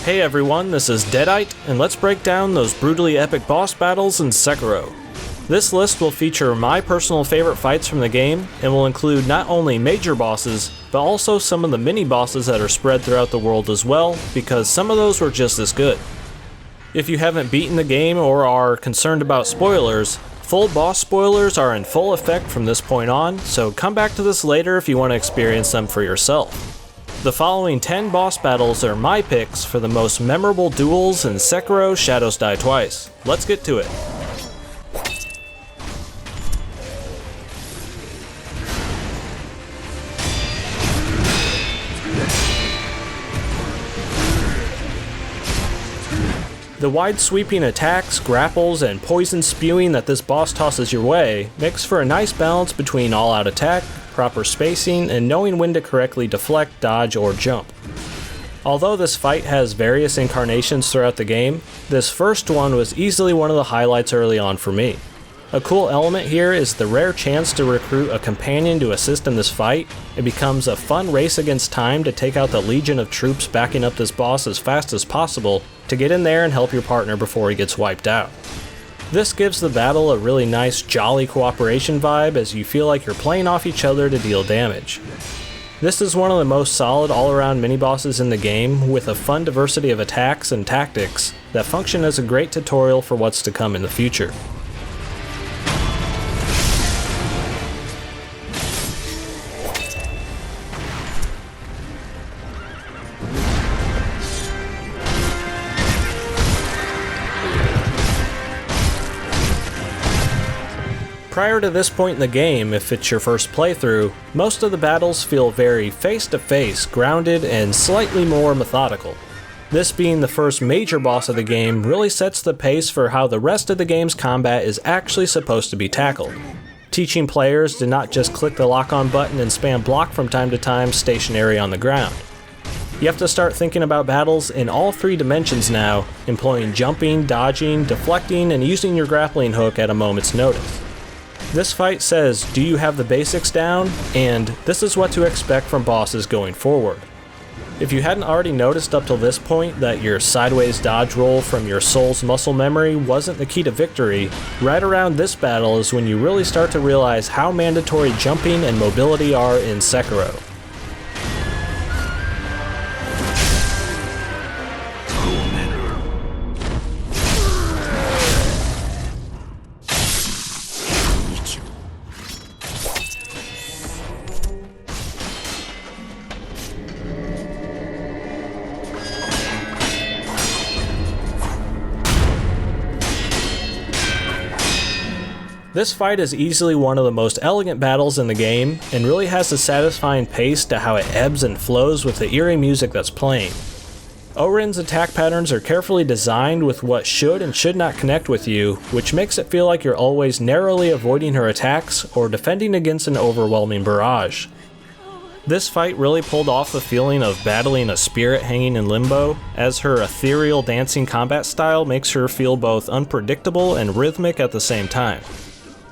Hey everyone, this is Deadite, and let's break down those brutally epic boss battles in Sekiro. This list will feature my personal favorite fights from the game, and will include not only major bosses, but also some of the mini bosses that are spread throughout the world as well, because some of those were just as good. If you haven't beaten the game or are concerned about spoilers, full boss spoilers are in full effect from this point on, so come back to this later if you want to experience them for yourself. The following 10 boss battles are my picks for the most memorable duels in Sekiro Shadows Die Twice. Let's get to it. The wide sweeping attacks, grapples, and poison spewing that this boss tosses your way makes for a nice balance between all-out attack, proper spacing, and knowing when to correctly deflect, dodge, or jump. Although this fight has various incarnations throughout the game, this first one was easily one of the highlights early on for me. A cool element here is the rare chance to recruit a companion to assist in this fight. It becomes a fun race against time to take out the legion of troops backing up this boss as fast as possible to get in there and help your partner before he gets wiped out. This gives the battle a really nice, jolly cooperation vibe as you feel like you're playing off each other to deal damage. This is one of the most solid all-around mini-bosses in the game, with a fun diversity of attacks and tactics that function as a great tutorial for what's to come in the future. Prior to this point in the game, if it's your first playthrough, most of the battles feel very face-to-face, grounded, and slightly more methodical. This being the first major boss of the game really sets the pace for how the rest of the game's combat is actually supposed to be tackled, teaching players to not just click the lock-on button and spam block from time to time stationary on the ground. You have to start thinking about battles in all three dimensions now, employing jumping, dodging, deflecting, and using your grappling hook at a moment's notice. This fight says, do you have the basics down? And this is what to expect from bosses going forward. If you hadn't already noticed up till this point that your sideways dodge roll from your soul's muscle memory wasn't the key to victory, right around this battle is when you really start to realize how mandatory jumping and mobility are in Sekiro. This fight is easily one of the most elegant battles in the game, and really has a satisfying pace to how it ebbs and flows with the eerie music that's playing. Orin's attack patterns are carefully designed with what should and should not connect with you, which makes it feel like you're always narrowly avoiding her attacks or defending against an overwhelming barrage. This fight really pulled off the feeling of battling a spirit hanging in limbo, as her ethereal dancing combat style makes her feel both unpredictable and rhythmic at the same time.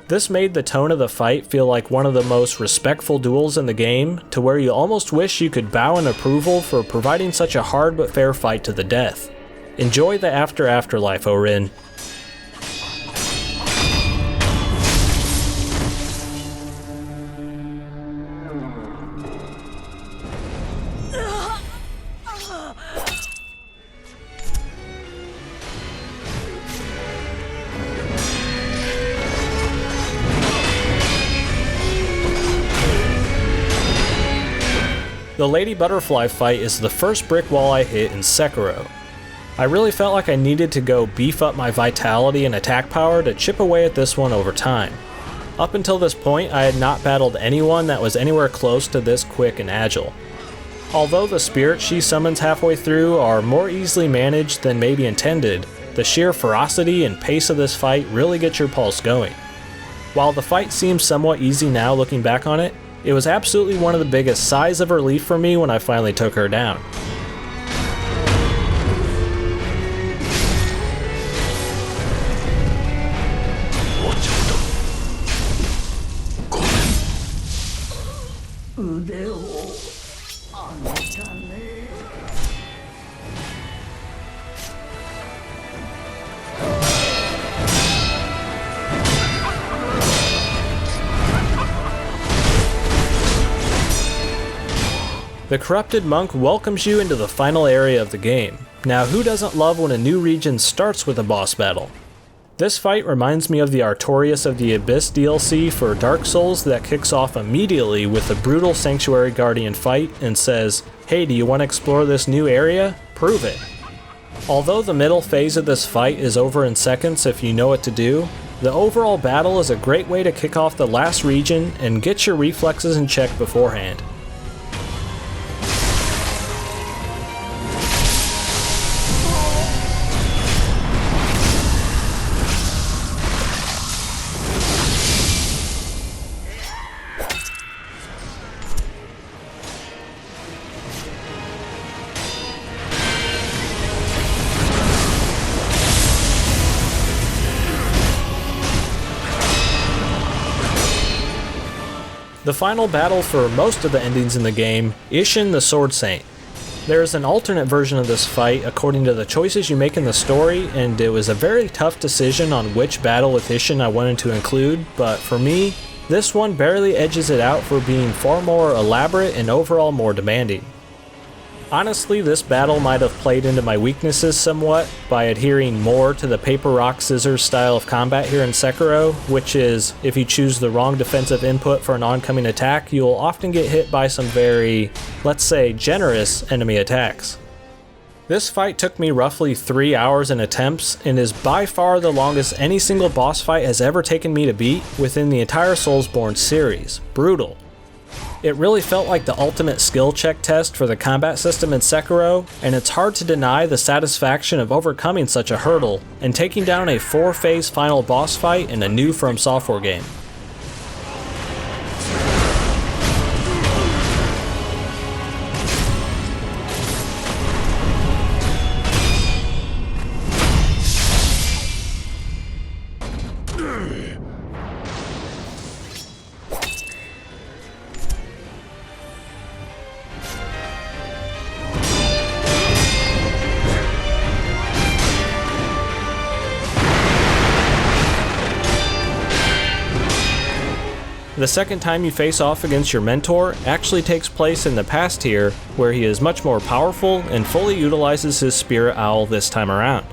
This made the tone of the fight feel like one of the most respectful duels in the game, to where you almost wish you could bow in approval for providing such a hard but fair fight to the death. Enjoy the afterlife, Orin. The Lady Butterfly fight is the first brick wall I hit in Sekiro. I really felt like I needed to go beef up my vitality and attack power to chip away at this one over time. Up until this point, I had not battled anyone that was anywhere close to this quick and agile. Although the spirits she summons halfway through are more easily managed than maybe intended, the sheer ferocity and pace of this fight really get your pulse going. While the fight seems somewhat easy now looking back on it, it was absolutely one of the biggest sighs of relief for me when I finally took her down. The Corrupted Monk welcomes you into the final area of the game. Now, who doesn't love when a new region starts with a boss battle? This fight reminds me of the Artorias of the Abyss DLC for Dark Souls that kicks off immediately with a brutal Sanctuary Guardian fight and says, "Hey, do you want to explore this new area? Prove it." Although the middle phase of this fight is over in seconds if you know what to do, the overall battle is a great way to kick off the last region and get your reflexes in check beforehand. The final battle for most of the endings in the game, ISSHIN the Sword Saint. There is an alternate version of this fight according to the choices you make in the story, and it was a very tough decision on which battle with ISSHIN I wanted to include, but for me, this one barely edges it out for being far more elaborate and overall more demanding. Honestly, this battle might have played into my weaknesses somewhat by adhering more to the paper, rock, scissors style of combat here in Sekiro, which is, if you choose the wrong defensive input for an oncoming attack, you'll often get hit by some very, let's say, generous enemy attacks. This fight took me roughly 3 hours in attempts, and is by far the longest any single boss fight has ever taken me to beat within the entire Soulsborne series. Brutal. It really felt like the ultimate skill check test for the combat system in Sekiro, and it's hard to deny the satisfaction of overcoming such a hurdle and taking down a 4-phase final boss fight in a new From Software game. The second time you face off against your mentor actually takes place in the past here, where he is much more powerful and fully utilizes his spirit owl this time around.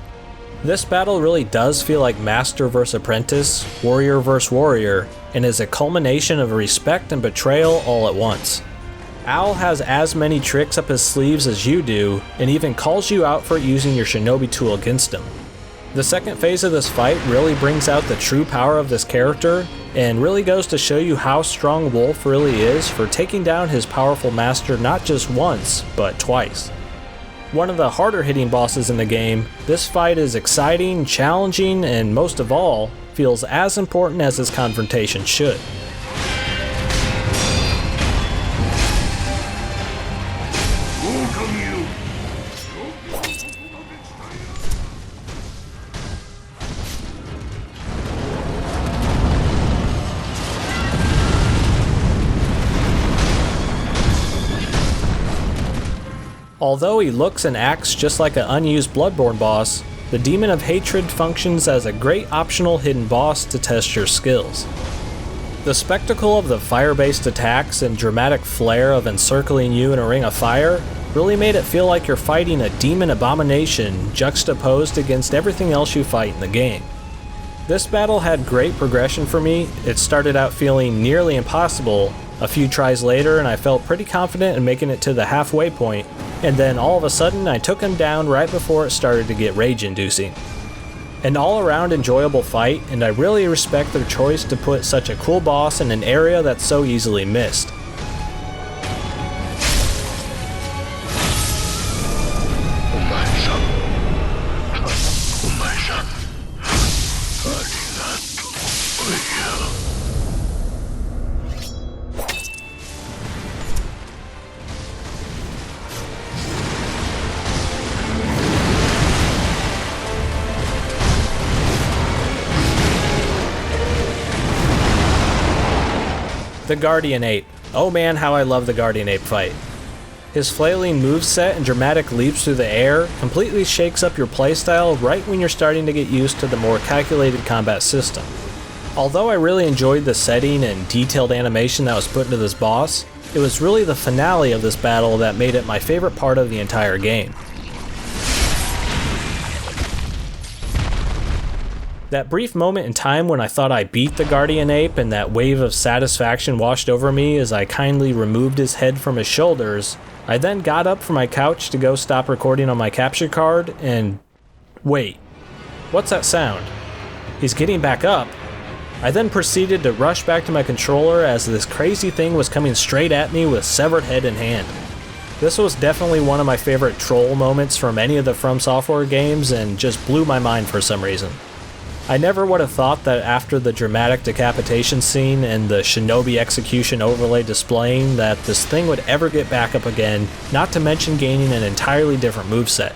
This battle really does feel like master vs apprentice, warrior vs warrior, and is a culmination of respect and betrayal all at once. Owl has as many tricks up his sleeves as you do, and even calls you out for using your shinobi tool against him. The second phase of this fight really brings out the true power of this character, and really goes to show you how strong Wolf really is for taking down his powerful master not just once, but twice. One of the harder hitting bosses in the game, this fight is exciting, challenging, and most of all, feels as important as this confrontation should. Although he looks and acts just like an unused Bloodborne boss, the Demon of Hatred functions as a great optional hidden boss to test your skills. The spectacle of the fire-based attacks and dramatic flair of encircling you in a ring of fire really made it feel like you're fighting a demon abomination juxtaposed against everything else you fight in the game. This battle had great progression for me. It started out feeling nearly impossible. A few tries later and I felt pretty confident in making it to the halfway point, and then all of a sudden I took him down right before it started to get rage-inducing. An all-around enjoyable fight, and I really respect their choice to put such a cool boss in an area that's so easily missed. The Guardian Ape. Oh man, how I love the Guardian Ape fight. His flailing moveset and dramatic leaps through the air completely shakes up your playstyle right when you're starting to get used to the more calculated combat system. Although I really enjoyed the setting and detailed animation that was put into this boss, It was really the finale of this battle that made it my favorite part of the entire game. That brief moment in time when I thought I beat the guardian ape and that wave of satisfaction washed over me as I kindly removed his head from his shoulders, I then got up from my couch to go stop recording on my capture card and... wait, what's that sound? He's getting back up. I then proceeded to rush back to my controller as this crazy thing was coming straight at me with severed head in hand. This was definitely one of my favorite troll moments from any of the From Software games and just blew my mind for some reason. I never would have thought that after the dramatic decapitation scene and the shinobi execution overlay displaying that this thing would ever get back up again, not to mention gaining an entirely different moveset.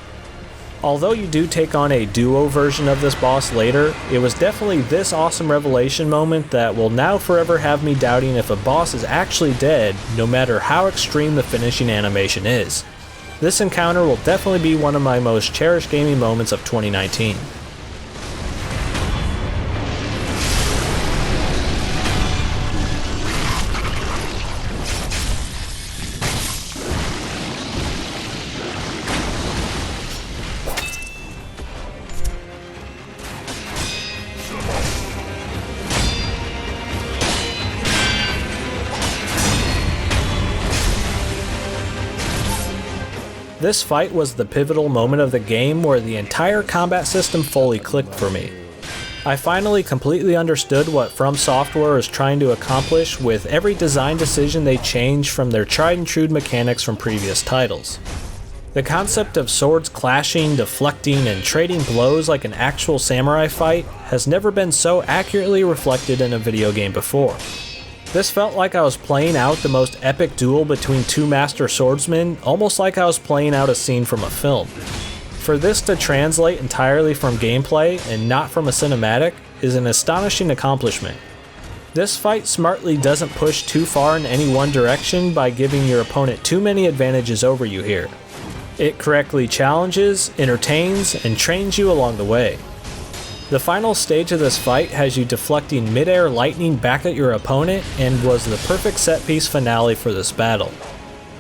Although you do take on a duo version of this boss later, it was definitely this awesome revelation moment that will now forever have me doubting if a boss is actually dead, no matter how extreme the finishing animation is. This encounter will definitely be one of my most cherished gaming moments of 2019. This fight was the pivotal moment of the game where the entire combat system fully clicked for me. I finally completely understood what From Software is trying to accomplish with every design decision they changed from their tried and true mechanics from previous titles. The concept of swords clashing, deflecting, and trading blows like an actual samurai fight has never been so accurately reflected in a video game before. This felt like I was playing out the most epic duel between two master swordsmen, almost like I was playing out a scene from a film. For this to translate entirely from gameplay and not from a cinematic is an astonishing accomplishment. This fight smartly doesn't push too far in any one direction by giving your opponent too many advantages over you here. It correctly challenges, entertains, and trains you along the way. The final stage of this fight has you deflecting mid-air lightning back at your opponent and was the perfect set-piece finale for this battle.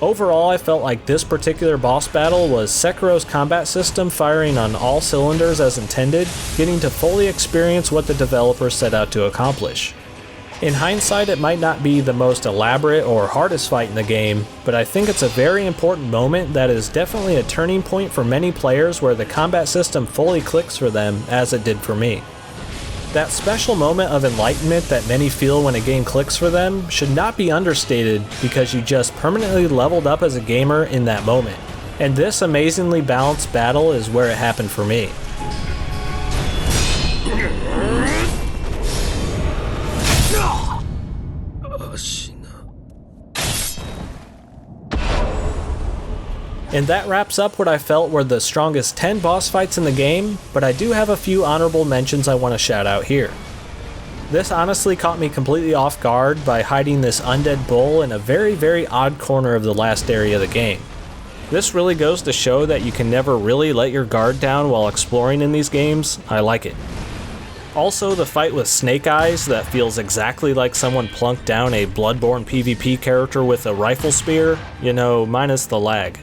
Overall, I felt like this particular boss battle was Sekiro's combat system firing on all cylinders as intended, getting to fully experience what the developers set out to accomplish. In hindsight, it might not be the most elaborate or hardest fight in the game, but I think it's a very important moment that is definitely a turning point for many players where the combat system fully clicks for them, as it did for me. That special moment of enlightenment that many feel when a game clicks for them should not be understated because you just permanently leveled up as a gamer in that moment. And this amazingly balanced battle is where it happened for me. And that wraps up what I felt were the strongest 10 boss fights in the game, but I do have a few honorable mentions I want to shout out here. This honestly caught me completely off guard by hiding this undead bull in a very odd corner of the last area of the game. This really goes to show that you can never really let your guard down while exploring in these games. I like it. Also, the fight with Snake Eyes that feels exactly like someone plunked down a Bloodborne PvP character with a rifle spear, you know, minus the lag.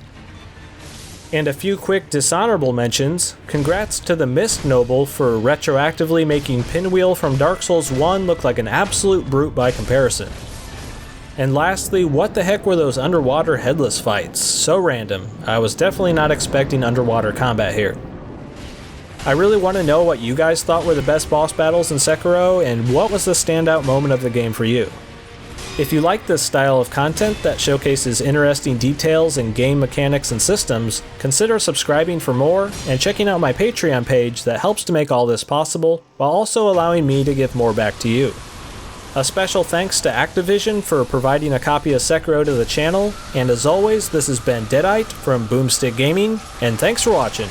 And a few quick dishonorable mentions. Congrats to the Mist Noble for retroactively making Pinwheel from Dark Souls 1 look like an absolute brute by comparison. And lastly, what the heck were those underwater headless fights? So random. I was definitely not expecting underwater combat here. I really want to know what you guys thought were the best boss battles in Sekiro, and what was the standout moment of the game for you. If you like this style of content that showcases interesting details in game mechanics and systems, consider subscribing for more and checking out my Patreon page that helps to make all this possible, while also allowing me to give more back to you. A special thanks to Activision for providing a copy of Sekiro to the channel, and as always, this has been Deadite from Boomstick Gaming, and thanks for watching.